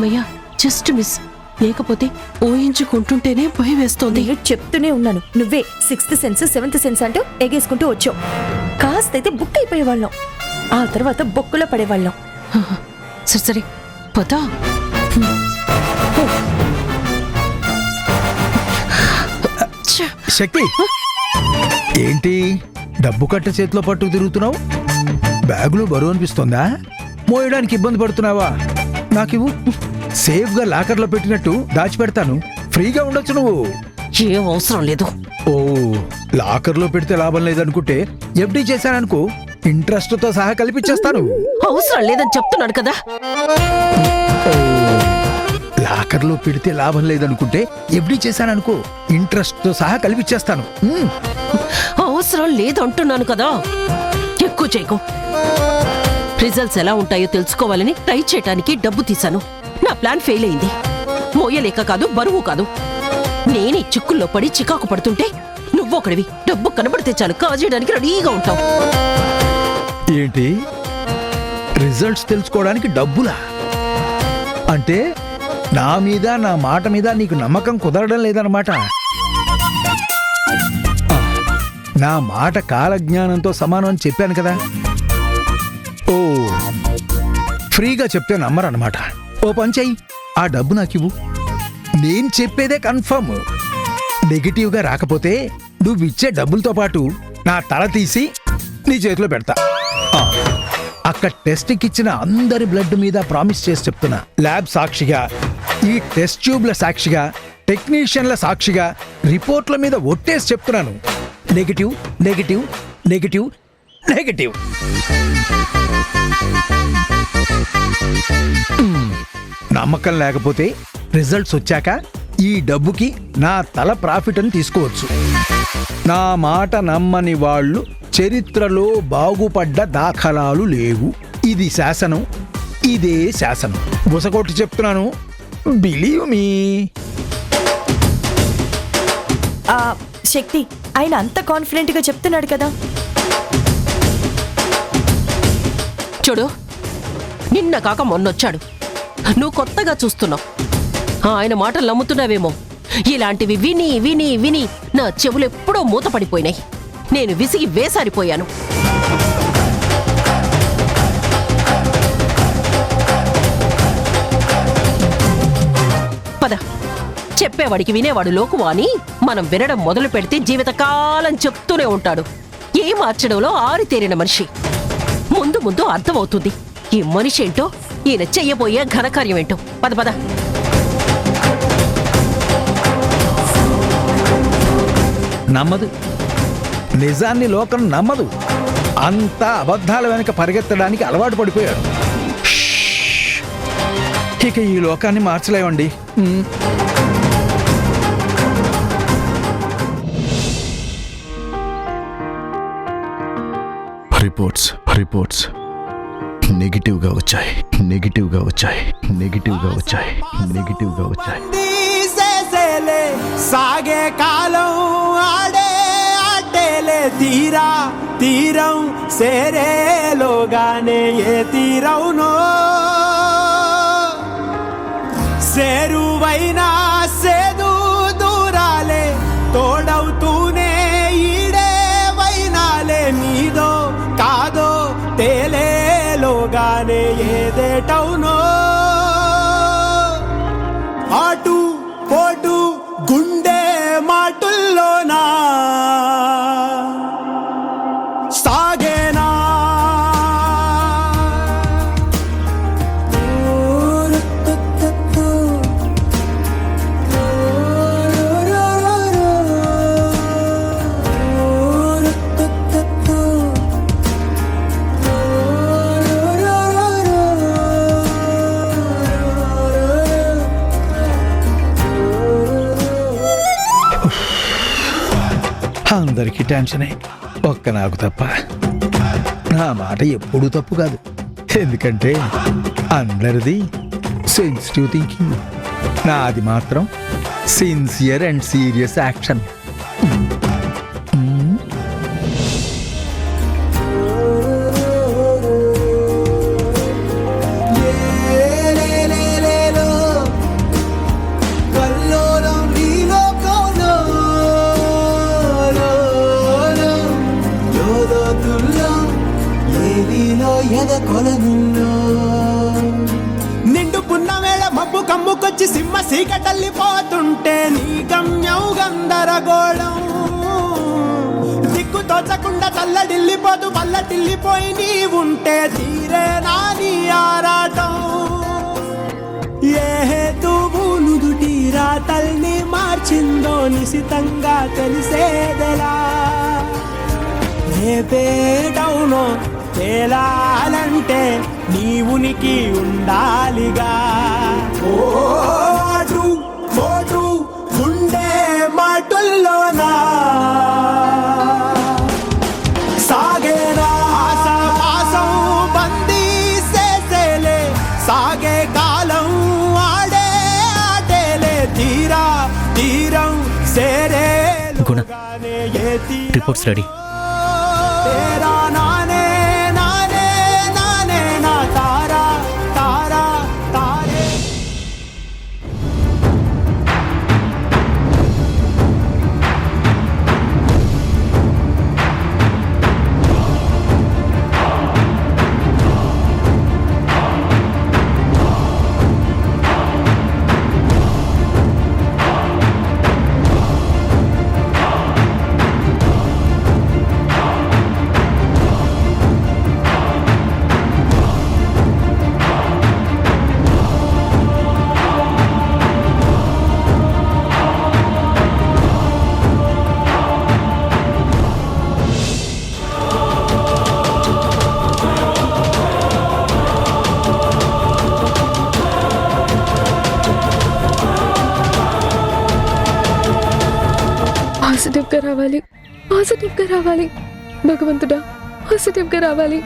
అమ్మయ్యా, just miss. లేకపోతే ఊహించుకుంటుంటేనే భయం వేస్తోంది. నేను చెప్తూనే ఉన్నాను, నువ్వే 6th సెన్స్ 7th సెన్స్ అంటూ ఎగేసుకుంటూ వచ్చావు. కాస్తైతే బుక్ అయిపోయేవాళ్ళం, ఆ తర్వాత బొక్కులో పడేవాళ్ళం. సరే సరే పదా. శక్తి, ఏంటి డబ్బు కట్ట చేతిలో పట్టుకు తిరుగుతున్నావు? బ్యాగులో బరువు అనిపిస్తోందా? మోయడానికి ఇబ్బంది పడుతున్నావా? నాకివ్వు, సేఫ్ గా లాకర్లో పెట్టినట్టు దాచిపెడతాను. ఫ్రీగా ఉండొచ్చు నువ్వు. ఏం అవసరం లేదు. ఓ, లాకర్లో పెడితే లాభం లేదనుకుంటే ఎఫ్డీ చేశాననుకో, ఇంట్రెస్ట్ తో సహా కల్పించేస్తాను. అవసరం లేదని చెప్తున్నాను కదా. లాకర్లో పెడితే లాభం లేదనుకుంటే ఎఫ్డీ చేశాననుకో, ఇంట్రెస్ట్ తో సహా కల్పించేస్తాను. అవసరం లేదంటున్నాను కదా. ఎక్కువ చేయకు. రిజల్ట్స్ ఎలా ఉంటాయో తెలుసుకోవాలని ట్రై చేయడానికి డబ్బు తీశాను. నా ప్లాన్ ఫెయిల్ అయింది. మోయలేక కాదు, బరువు కాదు. నేనే చిక్కుల్లో పడి చికాకు పడుతుంటే నువ్వొకడివి డబ్బు కనబడితే చాలు కాజేయడానికి రెడీగా ఉంటావు. ఏంటి, రిజల్ట్స్ తెలుసుకోవడానికి డబ్బులా? అంటే నా మీద, నా మాట మీద నీకు నమ్మకం కుదరడం లేదన్నమాట. నా మాట కాలజ్ఞానంతో సమానం అని చెప్పాను కదా. ఓ, ఫ్రీగా చెప్తే నమ్మరన్నమాట. ఓ పని చెయ్యి, ఆ డబ్బు నాకివ్వు. నేను చెప్పేదే కన్ఫర్మ్. నెగిటివ్గా రాకపోతే నువ్విచ్చే డబ్బులతో పాటు నా తల తీసి నీ చేతిలో పెడతా. అక్కడ టెస్ట్కి ఇచ్చిన అందరి బ్లడ్ మీద ప్రామిస్ చేసి చెప్తున్నా, ల్యాబ్ సాక్షిగా, ఈ టెస్ట్ ట్యూబ్ల సాక్షిగా, టెక్నీషియన్ల సాక్షిగా, రిపోర్ట్ల మీద ఒట్టేసి చెప్తున్నాను, నెగిటివ్ నెగిటివ్ నెగిటివ్ నెగిటివ్. నమ్మకం లేకపోతే రిజల్ట్స్ వచ్చాక ఈ డబ్బుకి నా తల ప్రాఫిట్ అని తీసుకోవచ్చు. నా మాట నమ్మని వాళ్ళు చరిత్రలో బాగుపడ్డ దాఖలాలు లేవు. ఇది శాసనం, ఇదే శాసనం. బుసకొట్టి చెప్తున్నాను, బిలీవ్ మీ. శక్తి, ఆయన అంత కాన్ఫిడెంట్ గా చెప్తున్నాడు కదా. చూడు, నిన్న కాక మొన్నొచ్చాడు. నువ్వు కొత్తగా చూస్తున్నావు. ఆయన మాటలు నమ్ముతున్నావేమో. ఇలాంటివి విని విని విని నా చెవులు ఎప్పుడో మూతపడిపోయినాయి. నేను విసిగి వేసారిపోయాను. పద, చెప్పేవాడికి వినేవాడు లోకువా అని మనం వినడం మొదలు పెడితే జీవితకాలం చెప్తూనే ఉంటాడు. ఏ మార్చడంలో ఆరితేరిన మనిషి. ముందు ముందు అర్థమవుతుంది ఈ మనిషి ఏంటో, ఈయన చెయ్యబోయే ఘనకార్యం ఏంటో. పద పద. నమ్మదు, నిజాన్ని లోకం నమ్మదు. అంతా అబద్ధాల వెనక పరిగెత్తడానికి అలవాటు పడిపోయాడు. ఇక ఈ లోకాన్ని మార్చలేమండి. రిపోర్ట్స్ నెగిటివ్గా వచ్చాయి. సాగే కాలం ఆడే ఆటేలే తీరం సేరేలోగానే ఏ తీరవునో సేరువైనా సేదు దూరాలే తోడవుతూనే ఈడే వైనాలే నీదో కాదో తేలేలోగానే ఏదేటవునో ఆటు పోటు గుండె మాటుల్లోనా సాగేనా అందరికీ టెన్షనే, ఒక్క నాకు తప్ప. నా మాట ఎప్పుడూ తప్పు కాదు, ఎందుకంటే అందరిది సెన్సిటివ్ థింకింగ్. నాది మాత్రం సిన్సియర్ అండ్ సీరియస్ యాక్షన్. చలిలో ఎద కొలనుల్లో నిండు పున్నమేళ మబ్బు కమ్ముకొచ్చి సింహ సీకటల్లిపోతుంటే నీ గమ్యం గందరగోళం దిక్కు తోచకుండా తల్లడిల్లిపోతూ పల్లటిల్లిపోయి నీ ఉంటే తీరే నాని ఆరాటం ఏ హేతువు నుదుటి రాతల్ని మార్చిందో నిశితంగా తెలిసేదెలా రేపేటవునో తేలాలంటే నీ ఉనికి ఉండాలిగా ఓ అటు పోటు గుండె మాటుల్లోనా సాగేనా ఆసాపాసం బందీ చేసేలే సాగే కాలం ఆడే ఆటేలే తీరా తీరం సేరే రిపోర్ట్స్ రెడీ. तेरा नाने नाने नाने ना तारा तारा तारे పాజిటివ్గా రావాలి, పాజిటివ్గా రావాలి, భగవంతుడా పాజిటివ్గా రావాలి.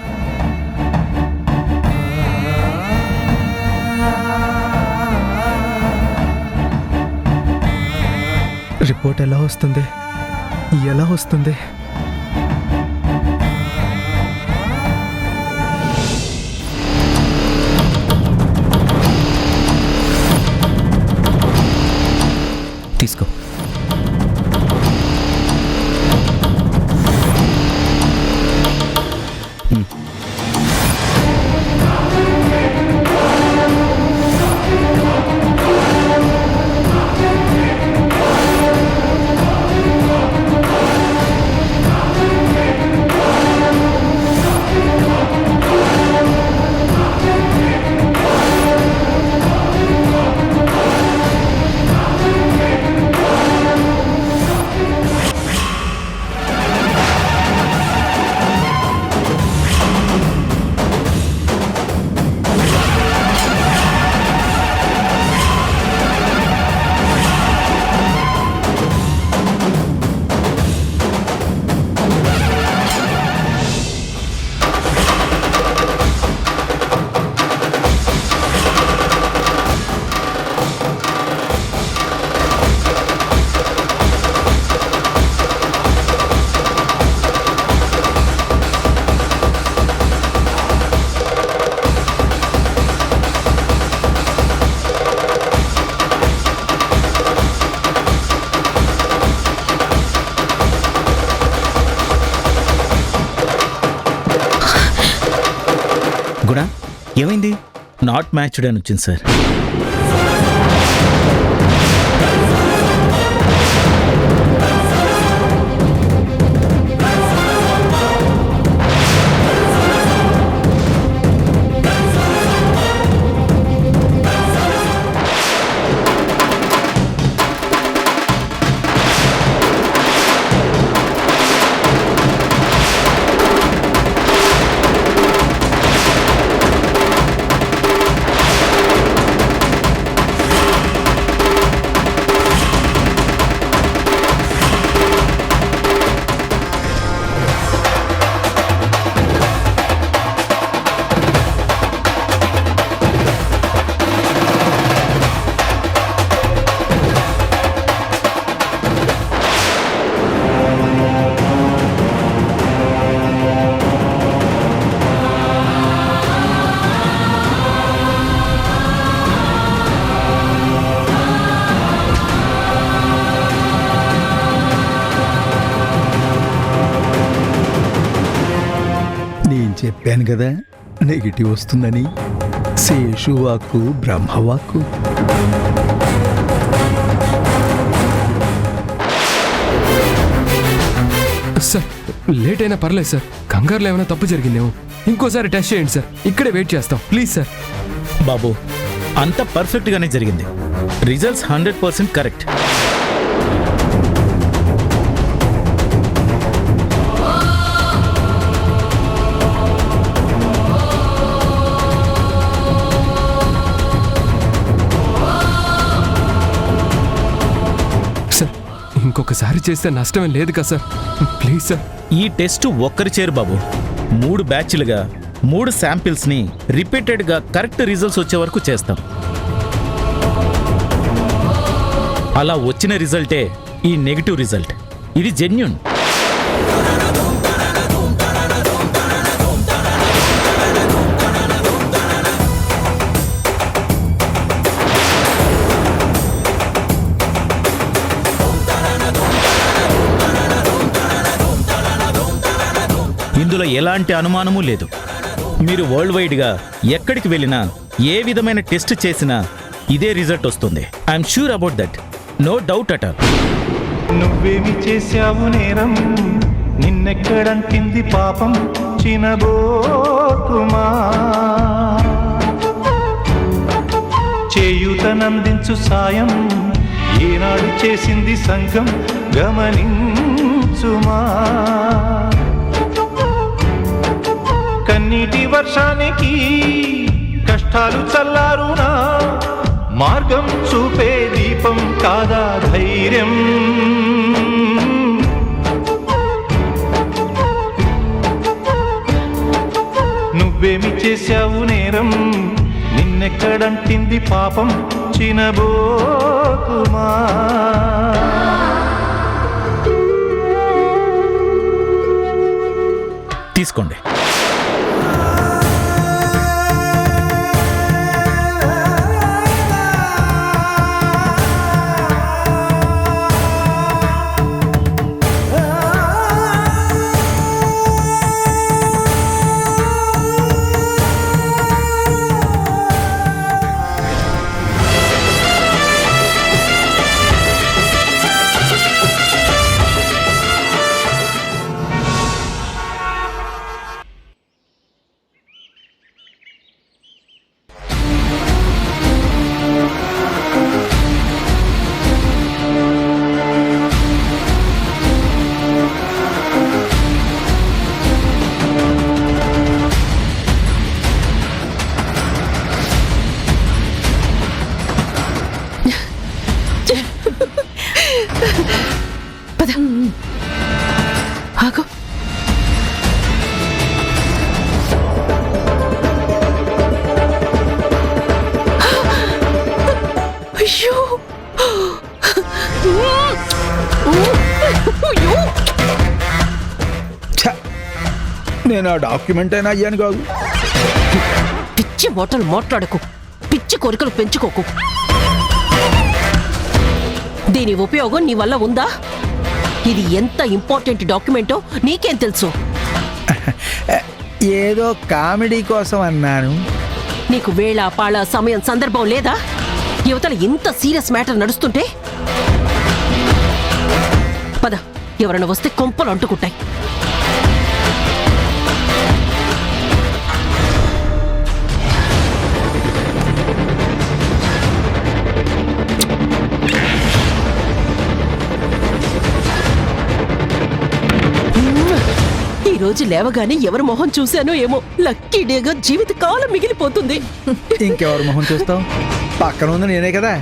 రిపోర్ట్ ఎలా వస్తుంది, ఎలా వస్తుంది? తీసుకో. గుణ ఏమైంది? నాట్ మ్యాచ్డ్ అని వచ్చింది సార్. చెప్పాను కదా నెగిటివ్ వస్తుందని. శేషువాక్కు బ్రహ్మవాక్కు. సార్ లేట్ అయినా పర్లేదు సార్, కంగారులో ఏమైనా తప్పు జరిగిందేమో. ఇంకోసారి టెస్ట్ చేయండి సార్, ఇక్కడే వెయిట్ చేస్తాం ప్లీజ్ సార్. బాబు అంతా పర్ఫెక్ట్గానే జరిగింది. Results 100% correct. సార్ ఇంకొకసారి చేస్తే నష్టమేం లేదు కదా సార్, ప్లీజ్ సార్. ఈ టెస్ట్ ఒక్కరి చేరు బాబు. 3 బ్యాచ్లుగా 3 శాంపిల్స్ని రిపీటెడ్గా కరెక్ట్ రిజల్ట్స్ వచ్చే వరకు చేస్తాం. అలా వచ్చిన రిజల్టే ఈ నెగిటివ్ రిజల్ట్. ఇది జెన్యూన్. ఇందులో ఎలాంటి అనుమానమూ లేదు. మీరు వరల్డ్ వైడ్గా ఎక్కడికి వెళ్ళినా ఏ విధమైన టెస్ట్ చేసినా ఇదే రిజల్ట్ వస్తుంది. I'm sure about that, no doubt at all. నువ్వేమి చేశావు నేరం, నిన్నెక్కడంటింది పాపం, చినబోకుమా చేయూతనందించు సాయం, ఏనాడు చేసింది సంఘం గమనించుమా. కన్నీటి వర్షానికి కష్టాలు చల్లారునా, మార్గం చూపే దీపం కాదా ధైర్యం. నువ్వేమి చేశావు నేరం, నిన్నెక్కడంటింది పాపం, చినబోకుమా. తీసుకోండి. పద. ఆగు. అయ్యో, ఛ! నేను ఆ డాక్యుమెంట్ అయినా అయ్యాను కాదు. పిచ్చి మాటలు మాట్లాడకు, పిచ్చి కోరికలు పెంచుకోకు. దీని ఉపయోగం నీ వల్ల ఉందా? ఇది ఎంత ఇంపార్టెంట్ డాక్యుమెంటో నీకేం తెలుసు? ఏదో కామెడీ కోసం అన్నాను. నీకు వేళ పాళ సమయం సందర్భం లేదా? యువతల ఇంత సీరియస్ మ్యాటర్ నడుస్తుంటే పద, ఎవరైనా వస్తే కొంపలు అంటుకుంటాయి. ఈ రోజు లేవగానే ఎవరి మొహం చూశానో ఏమో, లక్కీ డేగా జీవితకాలం మిగిలిపోతుంది. ఇంకెవరు మొహం చూస్తావు? పక్కన ఉంది నేనే కదా.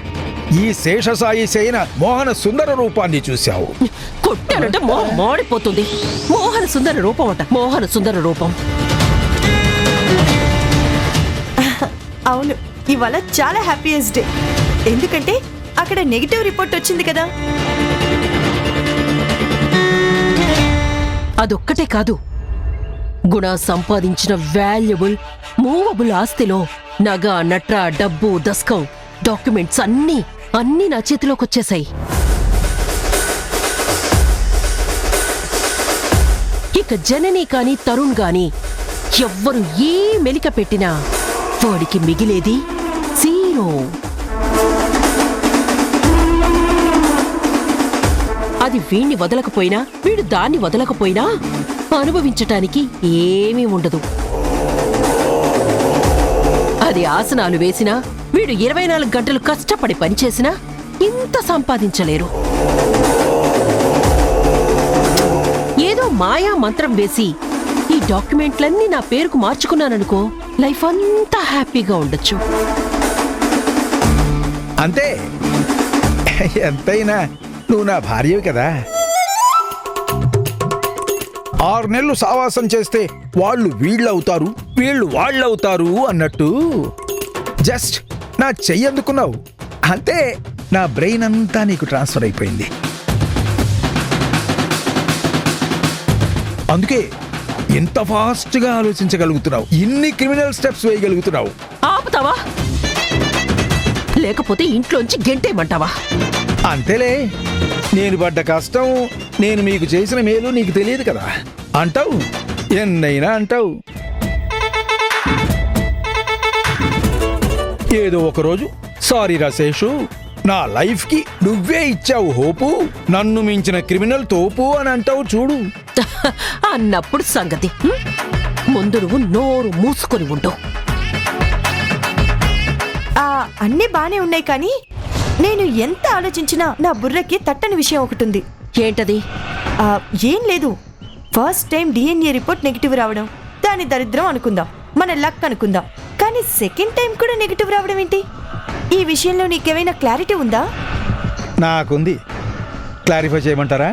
ఈ శేషసాయి సేన మోహన సుందర రూపాన్ని చూశావు. కొట్టానంటే మొహం మాడిపోతుంది. మోహన సుందర రూపం అట, మోహన సుందర రూపం. అవును, ఇవాళ చాలా హ్యాపీయెస్ట్ డే. ఎందుకంటే అక్కడ నెగిటివ్ రిపోర్ట్ వచ్చింది కదా. అదొక్కటే కాదు, గుణ సంపాదించిన వాల్యుబుల్ మూవబుల్ ఆస్తిలో నగ, నట్ర, డబ్బు, దస్కం, డాక్యుమెంట్స్ అన్నీ నా చేతిలోకి వచ్చేసాయి. ఇక జనని కాని తరుణ్ గాని ఎవ్వరు ఏ మెలిక పెట్టినా వాడికి మిగిలేది 0. అది వీణ్ణి వదలకపోయినా వీడు దాన్ని వదలకపోయినా అనుభవించటానికి ఏమీ ఉండదు. అది ఆసనాలు వేసినా వీడు 24 గంటలు కష్టపడి పనిచేసినా ఇంత సంపాదించలేరు. ఏదో మాయా మంత్రం వేసి ఈ డాక్యుమెంట్లన్నీ నా పేరుకు మార్చుకున్నాననుకో, లైఫ్ అంతా హ్యాపీగా ఉండొచ్చు. అంతే. ఎంతైనా నువ్వు నా భార్యవి కదా. 6 నెలలు సావాసం చేస్తే వాళ్ళు వీళ్ళవుతారు, వీళ్ళు వాళ్ళవుతారు అన్నట్టు జస్ట్ నా చెయ్యి అందుకున్నావు అంతే. నా బ్రెయిన్ అంతా నీకు ట్రాన్స్ఫర్ అయిపోయింది. అందుకే ఇంత ఫాస్ట్గా ఆలోచించగలుగుతున్నావు, ఇన్ని క్రిమినల్ స్టెప్స్ వేయగలుగుతున్నావు. ఆపుతావా లేకపోతే ఇంట్లోంచి గెంటేయమంటావా? అంతేలే, నేను పడ్డ కష్టం, నేను మీకు చేసిన మేలు నీకు తెలియదు కదా అంటావు, ఎన్నైనా అంటావు. ఏదో ఒకరోజు సారీ రాశేషు, నా లైఫ్కి నువ్వే ఇచ్చావు హోపు, నన్ను మించిన క్రిమినల్ తోపు అని అంటావు చూడు. అన్నప్పుడు సంగతి. ముందు నువ్వు నోరు మూసుకొని ఉండవు. అన్నీ బానే ఉన్నాయి కానీ నేను ఎంత ఆలోచించినా నా బుర్రకి తట్టని విషయం ఒకటి ఉంది. ఏంటది? ఏం లేదు, first time DNA report negative రావడం దాని దరిద్రం అనుకుందాం, మన లక్ అనుకుందాం. కానీ సెకండ్ టైం కూడా నెగిటివ్ రావడం ఏంటి? ఈ విషయంలో నీకేమైనా క్లారిటీ ఉందా? నాకుంది, క్లారిఫై చేయమంటారా?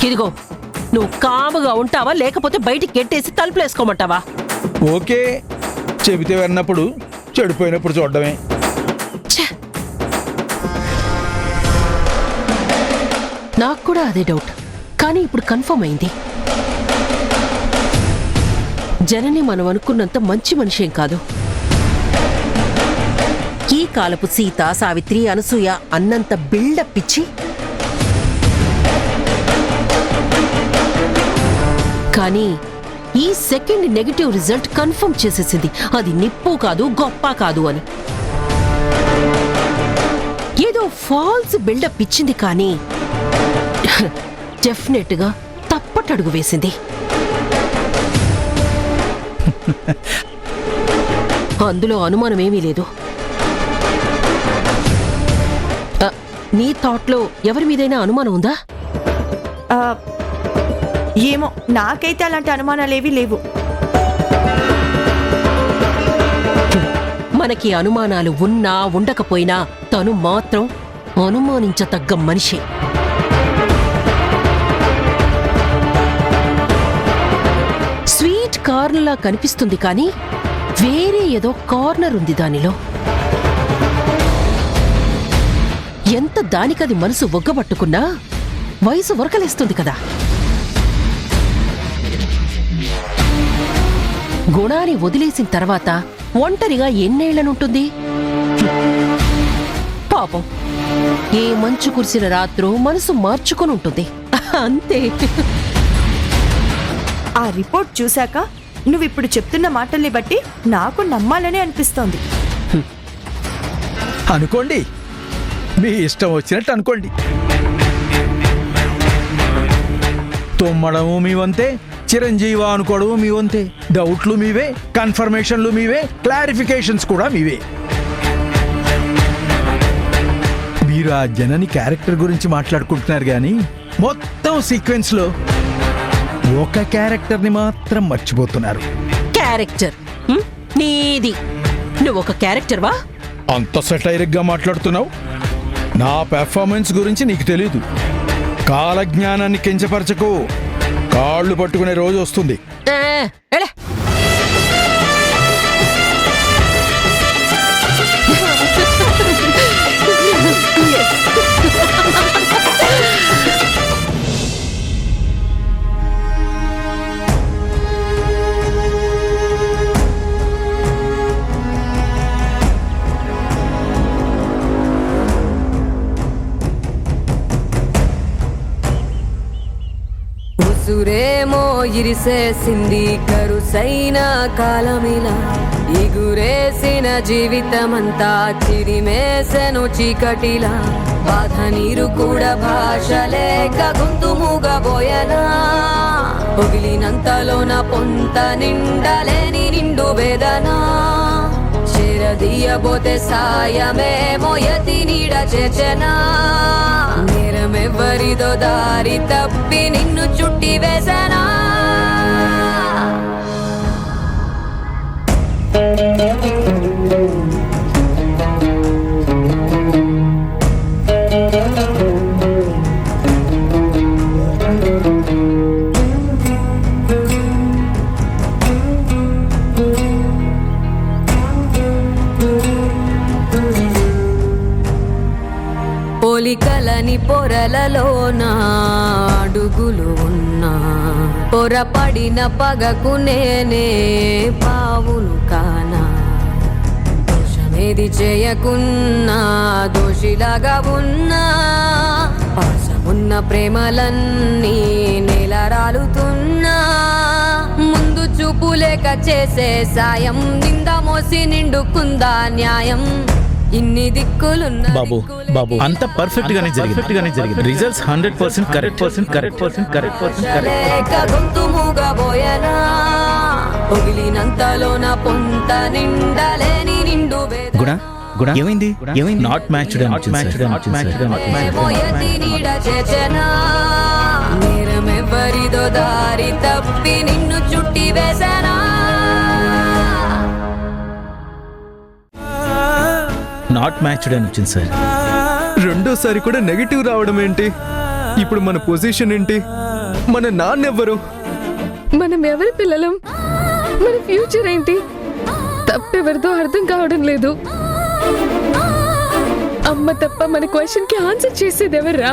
ఇదిగో, నువ్వు కాముగా ఉంటావా లేకపోతే బయటికి గెట్టేసి తలుపులేసుకోమంటావా? ఓకే, చెబితే విన్నప్పుడు చెడిపోయినప్పుడు చూడడమే. నాకు కూడా అదే డౌట్, కానీ ఇప్పుడు కన్ఫర్మ్ అయింది. జనని మనం అనుకున్నంత మంచి మనిషేం కాదు. ఈ కాలపు సీత, సావిత్రి, అనసూయ అన్నంత బిల్డప్ ఇచ్చి కానీ ఈ సెకండ్ నెగటివ్ రిజల్ట్ కన్ఫర్మ్ చేసేసింది అది నిప్పు కాదు, గొప్ప కాదు అని. ఏదో ఫాల్స్ బిల్డప్ ఇచ్చింది కానీ డెఫినెట్ గా తప్పటడుగు వేసింది. అందులో అనుమానమేమీ లేదు. నీ థాట్లో ఎవరి మీదైనా అనుమానం ఉందా? ఏమో, నాకైతే అలాంటి అనుమానాలేవీ లేవు. మనకి అనుమానాలు ఉన్నా ఉండకపోయినా తను మాత్రం అనుమానించతగ్గ మనిషి. స్వీట్ కార్నర్లా కనిపిస్తుంది కానీ వేరే ఏదో కార్నర్ ఉంది దానిలో. ఎంత దానికది మనసు ఒగ్గబట్టుకున్నా వయసు ఉరకలేస్తుంది కదా. గుణాన్ని వదిలేసిన తర్వాత ఒంటరిగా ఎన్నేళ్లనుంటుంది? పాపం, ఏ మంచు కురిసిన రాత్రో మనసు మార్చుకొని ఉంటుంది అంతే. ఆ రిపోర్ట్ చూశాక నువ్విప్పుడు చెప్తున్న మాటల్ని బట్టి నాకు నమ్మాలని అనిపిస్తోంది. అనుకోండి, మీ ఇష్టం వచ్చినట్టు అనుకోండి. తుమ్మడము మీ వంతే, చిరంజీవ అనుకోవడము మీ వంతే. డౌట్లు మీవే, కన్ఫర్మేషన్లు మీవే, క్లారిఫికేషన్స్ కూడా మీవే. మీరు ఆ జనని క్యారెక్టర్ గురించి మాట్లాడుకుంటున్నారు కానీ మొత్తం సీక్వెన్స్ లో ఒక క్యారెక్టర్ని మాత్రం మర్చిపోతున్నారు. క్యారెక్టర్ నీది? నువ్వొక క్యారెక్టర్ వా? అంత సెటైరిక్ గా మాట్లాడుతున్నావు. నా పెర్ఫార్మెన్స్ గురించి నీకు తెలీదు. కాలజ్ఞానాన్ని కించపరచకు, కాళ్ళు పట్టుకునే రోజు వస్తుంది. ఉసురేమో ఇరిసేసింది కరుసైన కాలమిలా ఎగురేసిన జీవితమంతా చిరిమేసెను చీకటిలా బాధ నీరు కూడా భాష లేక గొంతు మూగబోయనా పొగిలినంతలోన పొంత నిండలేని నిండు వేదనా చేరదీయబోతే సాయమేమో యతి నీడ చేచనా నేరమెవ్వరిదో దారి తప్పి నిన్ను చుట్టి వేసనా పోలికలని పొరలలోన అడుగులు ఉన్నా పొరపడిన పగకు నేనే పావును కానా దోషమేది చేయకున్నా దోషిలాగా ఉన్నా పాసమున్న ప్రేమలన్నీ నేలరాలుతున్నా ముందు చూపు లేక చేసే సాయం నింద మోసి నిండుకుందా న్యాయం ఇన్ని దిక్కులున్న బాబు బాబు అంత పర్ఫెక్ట్ గానే జరిగింది రిజల్ట్స్ 100% కరెక్ట్ లేక గొంతు మూగబోయనా పొగిలినంతలోన పొంత నిండలేని నిండు గుణ గుణ ఏమైంది ఏమైంది నాట్ మ్యాచ్డ్ మోయతి నీడ చేచనా నేరమెవ్వరిదో దారి తప్పి నిన్ను చుట్టి వేసనా నాట్ మ్యాచ్డ్ అని వచ్చింది సార్. రెండోసారి కూడా నెగిటివ్ రావడం ఏంటి? ఇప్పుడు మన పొజిషన్ ఏంటి? మన నాన్నెవ్వరు? మనం ఎవరి పిల్లలం? మన ఫ్యూచర్ ఏంటి? తప్పెవరిదో అర్థం కావడం లేదు. అమ్మ తప్ప మన క్వశ్చన్ కి ఆన్సర్ చేసేది ఎవర్రా?